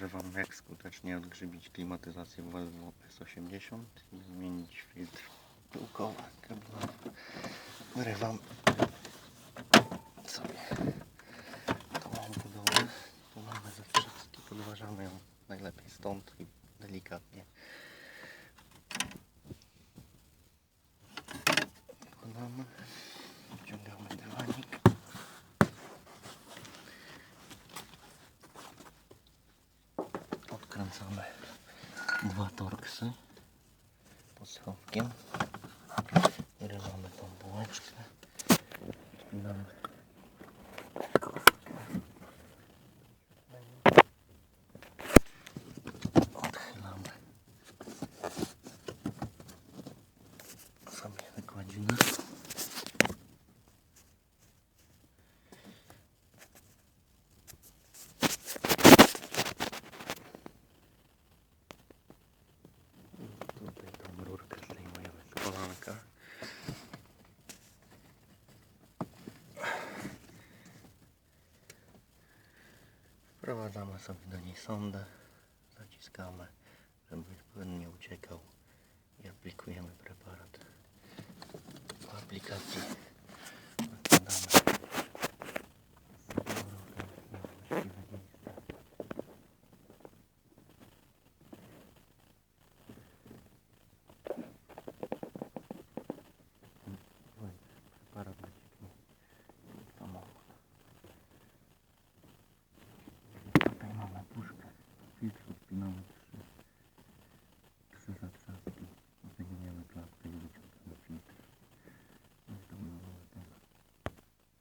Pokażę Wam, jak skutecznie odgrzybić klimatyzację w Volvo S80 i zmienić filtr pyłkowy kabinowy. Wyrywam sobie tą budowę. Tu mamy zatrzepki, podważamy ją najlepiej stąd i delikatnie wkładamy, wciągamy dywanik. Odkręcamy dwa torksy pod schowkiem, wyrywamy tą bułeczkę, odpinamy kostkę, odchylamy sobie wykładzinę. Tutaj tą rurkę zdejmujemy z kolanka. Wprowadzamy sobie do niej sondę, zaciskamy, żeby płyn nie uciekał i aplikujemy preparat. Po aplikacji nakładamy rurkę na właściwy